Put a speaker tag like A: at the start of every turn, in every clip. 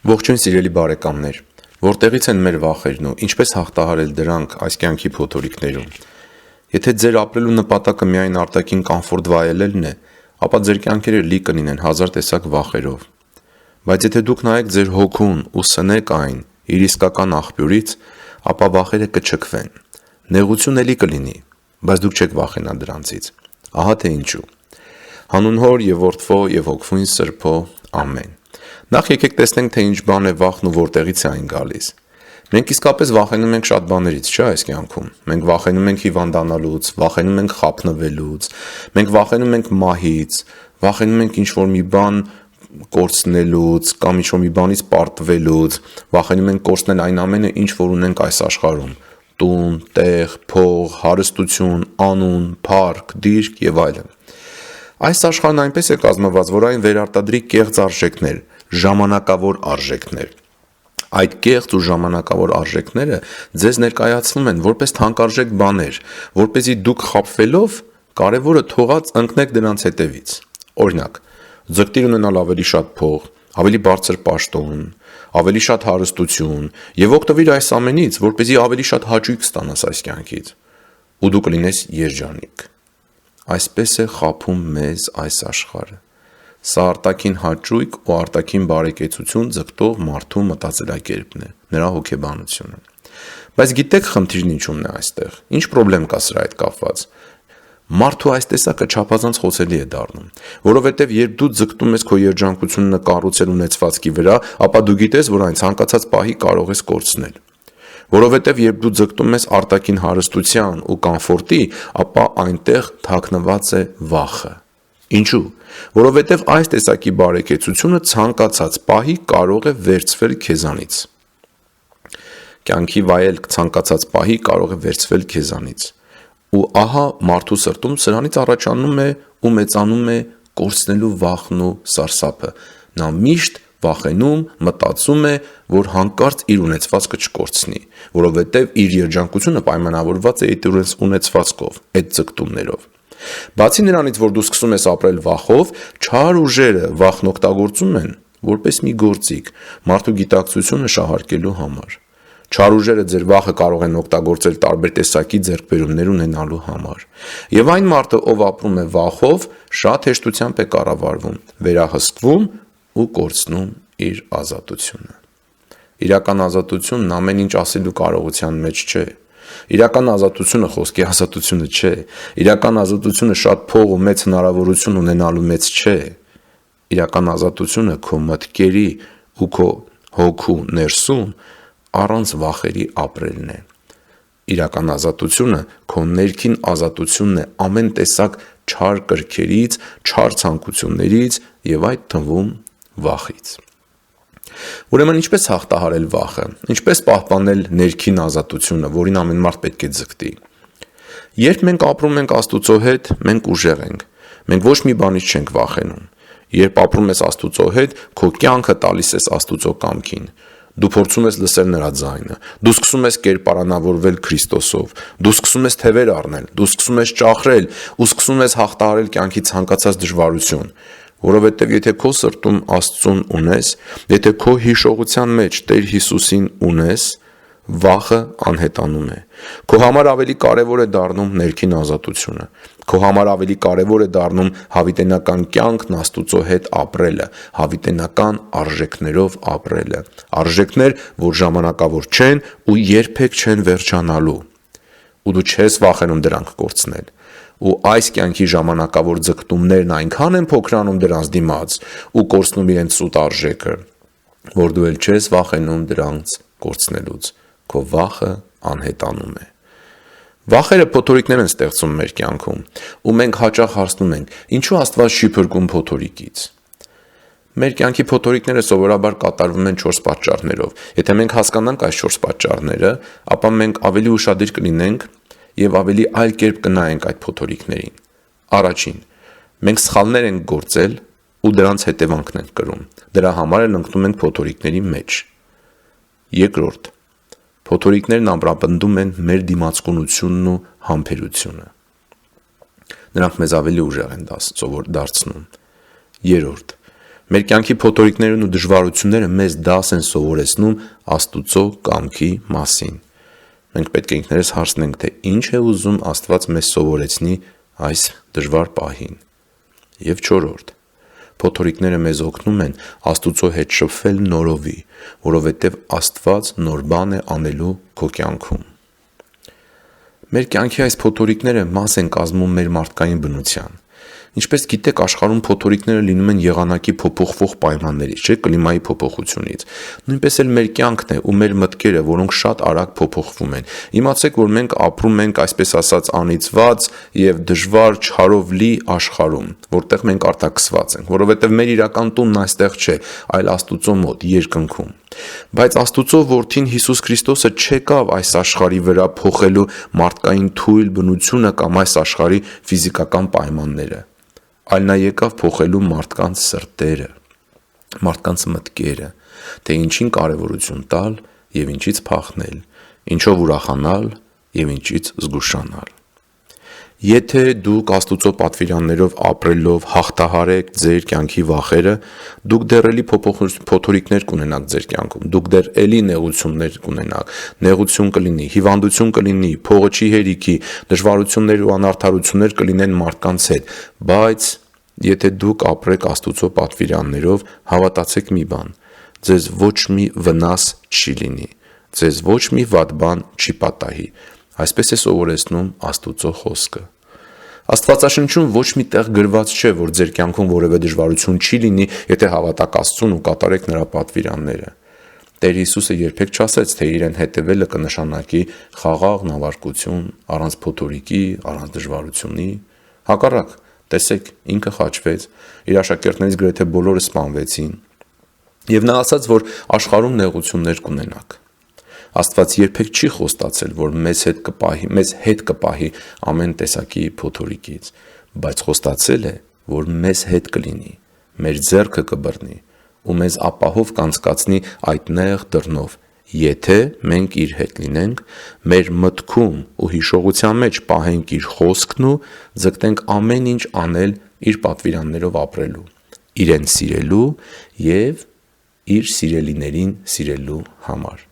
A: Ողջույն սիրելի բարեկամներ, որտեղից են մեր վախերն ու ինչպես հաղթահարել դրանք այս կյանքի փոթորիկներում։ Եթե ձեր ապրելու նպատակը միայն արտաքին կոմֆորտ վայելելն է, ապա ձեր կյանքերը լի կլինեն հազար տեսակ վախերով։ Բայց եթե դուք նայեք ձեր հոգուն ու սնեք այն իր իսկական աղբյուրից, ապա վախերը կչքվեն։ Նեղություն էլի կլինի, բայց դուք չեք վախենա դրանցից։ Ահա թե ինչու։ Հանուն Հոր և Որդվո և Հոգվույն Սրբո, ամեն։ Նախ եկեք տեսնենք, թե ինչ բան է վախն ու որտեղից է այն գալիս։ Մենք իսկապես վախենում ենք շատ բաներից, չէ՞ այս կյանքում։ Մենք վախենում ենք հիվանդանալուց, վախենում ենք խաբնվելուց, մենք վախենում ենք մահից, վախենում ենք ինչ-որ մի բան կորցնելուց կամ ինչ-որ մի բանից պարտվելուց, վախենում ենք կորցնել այն ամենը, ինչ որ ունենք այս աշխարհում՝ տուն, տեղ, փող, հարստություն, անուն, փառք, դիրք եւ այլն։ Այս աշխարհն այնպես է կազմված, որ այն վերարտադրի կեղծ արժեքներ, ժամանակավոր արժեքներ։ Այդ կեղծ ու ժամանակավոր արժեքները ձեզ ներկայացվում են որպես թանկարժեք բաներ, որպեսզի դուք խաբվելով կարևորը թողած ընկնեք դրանց հետևից։ Օրինակ, ձգտիր ունենալ ավելի շատ փող, ավելի բարձր պաշտոն, ավելի շատ հարստություն եւ օգտվիր այս ամենից, որպեսզի ավելի շատ հաճույք ստանաս այս կյանքից, ու դու կլինես երջանիկ։ Այսպես է խաբում մեզ այս աշխարհը։ Սա արտաքին հաճույք ու արտաքին բարեկեցություն ձգտող մարդու մտածելակերպն է, նրա հոգեբանությունը։ Բայց գիտեք խնդիրն ինչումն է այստեղ։ Ինչ խնդրեմ կա սրա հետ կապված։ Մարդու այս տեսակը չափազանց խոսելի է դառնում, որովհետև երբ դու ձգտում ես քո երջանկությունը կառուցել ունեցվածքի վրա, ապա դու գիտես, որ այն ցանկացած պահի կարող ես կորցնել։ Որովհետև երբ դու ձգտում ես արտաքին հարստության ու կոմֆորտի, ապա այնտեղ թաքնված է վախը։ Ինչու՞։ Որովհետև այս տեսակի բարեկեցությունը ցանկացած պահի կարող է վերցվել քեզանից։ Կյանքի վայելք ցանկացած պահի կարող է վերցվել քեզանից։ Ու ահա մարդու սրտում սրանից առաջանում է ու մեծանում է կորցնելու վախն ու սարսափը։ Նա միշտ վախենում, մտածում է, որ հանկարծ իր ունեցվածքը չկորցնի, որովհետև իր երջանկությունը պայմանավորված է իր ունեցվածքով, այդ ձգտումներով։ Բացի նրանից, որ դու սկսում ես ապրել վախով, չար ուժերը վախն օգտագործում են որպես մի գործիք մարդու գիտակցությունը շահարկելու համար։ Չար ուժերը ձեր վախը կարող են օգտագործել տարբեր տեսակի ձեռքբերումներ ունենալու համար։ Եվ այն մարդը, ով ապրում է վախով, շատ հեշտությամբ է կառավարվում, վերահսկվում ու կորցնում իր ազատությունը։ Իրական ազատությունն ամեն ինչ ասելու կարողության մեջ չէ։ Իրական ազատությունը խոսքի ազատությունը չէ։ Իրական ազատությունը շատ փող ու մեծ հնարավորություն ունենալու մեջ չէ։ Իրական ազատությունը քո մտքերի ու քո հոգու ներսում առանց վախերի ապրելն է։ Իրական ազատությունը քո ներքին ազատությունն է ամեն տեսակ չար կրքերից, չար ցանկություններից եւ այդ թվում վախից։ Ուրեմն ինչպես հաղթահարել վախը, ինչպես պահպանել ներքին ազատությունը, որին ամեն մարդ պետք է ձգտի։ Երբ մենք ապրում ենք Աստուծո հետ, մենք ուժեղ ենք։ Մենք ոչ մի բանից չենք վախենում։ Երբ ապրում ես Աստուծո հետ, քո կյանքը տալիս ես Աստուծո կամքին։ Դու փորձում ես լսել նրա ձայնը։ Դու սկսում ես կերպարանավորվել Քրիստոսով։ Դու սկսում ես թևեր առնել, դու սկսում ես ճախրել ու սկսում ես հաղթահարել կյանքի ցանկացած դժվարություն։ Որովհետև եթե քո սրտում Աստծուն ունես, եթե քո հիշողության մեջ Տեր Հիսուսին ունես, վախը անհետանում է։ Քո համար ավելի կարևոր է դառնում ներքին ազատությունը։ Քո համար ավելի կարևոր է դառնում հավիտենական կյանքն Աստուծո հետ ապրելը, հավիտենական արժեքներով ապրելը։ Արժեքներ, որ ժամանակավոր չեն ու երբեք չեն վերջանալու։ Ու դու չես վախենում դրանք կորցնել։ Ու այս կյանքի ժամանակավոր ձգտումներն այնքան են փոքրանում դրանց դիմաց ու կորցնում իրենց սուտ արժեքը, որ դու էլ չես վախենում դրանց կորցնելուց։ Քո վախը անհետանում է։ Վախերը փոթորիկներ են ստեղծում մեր կյանքում, ու մենք հաճախ հարցնում ենք. ինչու Աստված չի փրկում փոթորիկից։ Մեր կյանքի փոթորիկները սովորաբար կատարվում են 4 պատճառներով։ Եթե մենք հասկանանք այս 4 պատճառները, ապա մենք ավելի ուշադիր կլինենք եւ ավելի այլ կերպ կնայենք այդ փոթորիկներին։ Առաջին, մենք սխալներ ենք գործել ու դրանց հետևանքն ենք կրում։ Դրա համար էլ ընկնում ենք փոթորիկների մեջ։ Երկրորդ, փոթորիկներն ամրապնդում են մեր դիմացկունությունն ու համբերությունը։ Նրանք մեզ ավելի ուժեղ են դարձնում։ Երրորդ, Մեր կյանքի փոթորիկներն ու դժվարությունները մեզ դաս են սովորեցնում Աստուծո կամքի մասին։ Մենք պետք է ինքներս հարցնենք, թե ինչ է ուզում Աստված մեզ սովորեցնի այս դժվար պահին։ Եվ չորրորդ, փոթորիկները մեզ օգնում են Աստուծո հետ շփվել նորովի, որովհետև Աստված նոր բան է անելու քո կյանքում։ Մեր կյանքի այս փոթորիկները մաս են կազմում մեր մարդկային բնության։ Ինչպես գիտեք, աշխարհում փոթորիկները լինում են եղանակի փոփոխվող պայմաններից, չէ՞, կլիմայի փոփոխությունից։ Նույնպես էլ մեր կյանքն է ու մեր մտքերը, որոնք շատ արագ փոփոխվում են։ Իմացեք, որ մենք ապրում ենք, այսպես ասած, անիծված եւ դժվար չարով լի աշխարհում, որտեղ մենք արտաքսված ենք, որովհետեւ մեր իրական տունն այստեղ չէ, այլ Աստուծո մոտ, երկնքում։ Բայց Աստուծո որդին Հիսուս Քրիստոսը չեկավ այս աշխարհի վրա փոխելու մարդկային թույլ բնությունը կամ այս աշխարհի ֆիզիկական պայմանները, այլ նա եկավ փոխելու մարդկանց սրտերը, մարդկանց մտքերը, թե ինչին կարևորություն տալ եւ ինչից փախնել, ինչով ուրախանալ եւ ինչից զգուշանալ։ Եթե դուք Աստուծո պատվիրաններով ապրելով հաղթահարեք ձեր կյանքի վախերը, դուք դեռ էլի փոթորիկներ կունենաք ձեր կյանքում, դուք դեռ էլի նեղություններ կունենաք, նեղություն կլինի, հիվանդություն կլինի, փողը չի հերիքի, դժվարություններ ու անարդարություններ կլինեն մարդկանց հետ, բայց եթե դուք ապրեք Աստուծո պատվիրաններով, հավատացեք մի բան, ձեզ ոչ մի վնաս չի լինի, ձեզ ոչ մի վատ բան չի պատահի։ Այսպես է սովորեցնում Աստուծո խոսքը։ Աստվածաշնչում ոչ մի տեղ գրված չէ, որ ձեր կյանքում որևէ դժվարություն չի լինի, եթե հավատաք Աստծուն ու կատարեք նրա պատվիրանները։ Տեր Հիսուսը երբեք չասեց, թե իրեն հետևելը կնշանակի խաղաղ նավարկություն, առանց փոթորիկի, առանց դժվարությունի։ Հակառակ, տեսեք, ինքը խաչվեց, իր աշակերտներից գրեթե բոլորը սպանվեցին։ Եվ նա ասաց, որ աշխարհում նեղություններ կունենաք։ Աստված երբեք չի խոստացել, որ մեզ հետ կպահի ամեն տեսակի փոթորիկից, բայց խոստացել է, որ մեզ հետ կլինի, մեր ձեռքը կբռնի ու մեզ ապահով կանցկացնի այդ նեղ դռնով, եթե մենք իր հետ լինենք, մեր մտքում ու հիշողության մեջ պահենք իր խոսքն ու ձգտենք ամեն ինչ անել իր պատվիրաններով ապրելու, իրեն սիրելու եւ իր սիրելիներին սիրելու համար։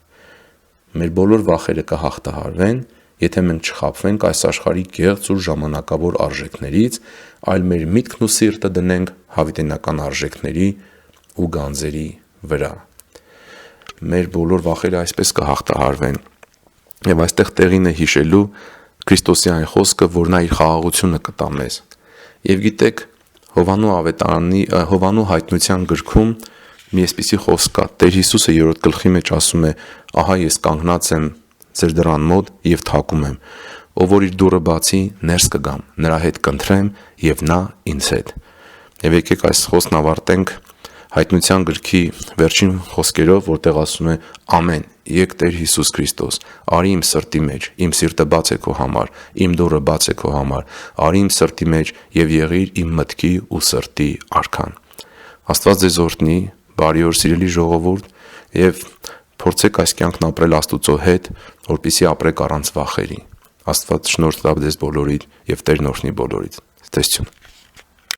A: Մեր բոլոր վախերը կհաղթահարվեն, եթե մենք չխաբվենք այս աշխարհի կեղծ ու ժամանակավոր արժեքներից, այլ մեր միտքն ու սիրտը դնենք հավիտենական արժեքների ու գանձերի վրա։ Մեր բոլոր վախերը այսպես կհաղթահարվեն։ Եվ այստեղ տեղին է հիշելու Քրիստոսի այն խոսքը, որ նա իր խաղաղությունը կտա մեզ։ Եվ գիտեք, Հովանու հայտնության գրքում մի այսպիսի խոսք կա, Տեր Հիսուսը 3-րդ գլխի մեջ ասում է. «Ահա ես կանգնած եմ ձեր դռան մոտ եւ թակում եմ, ով որ իր դուռը բացի, ներս կգամ, նրա հետ կընթրեմ եւ նա ինձ հետ»։ Եվ եկեք այս խոսքն ավարտենք Հայտնության գրքի վերջին խոսքերով, որտեղ ասում է. «Ամեն, եկ Տեր Հիսուս Քրիստոս, արի իմ սրտի մեջ, իմ սիրտը բաց է քո համար, իմ դուռը բաց է քո համար, արի իմ սրտի մեջ եւ եղիր իմ մտքի ու սրտի արքան»։ Աստված ձեզ օրհնի, բարի օր սիրելի ժողովուրդ, եւ փորձեք այս կյանքն ապրել Աստուծո հետ, որպեսզի ապրեք առանց վախերի։ Աստված շնորհ տա ձեզ բոլորիդ եւ Տերն օրհնի բոլորիդ։ Ցտեսություն։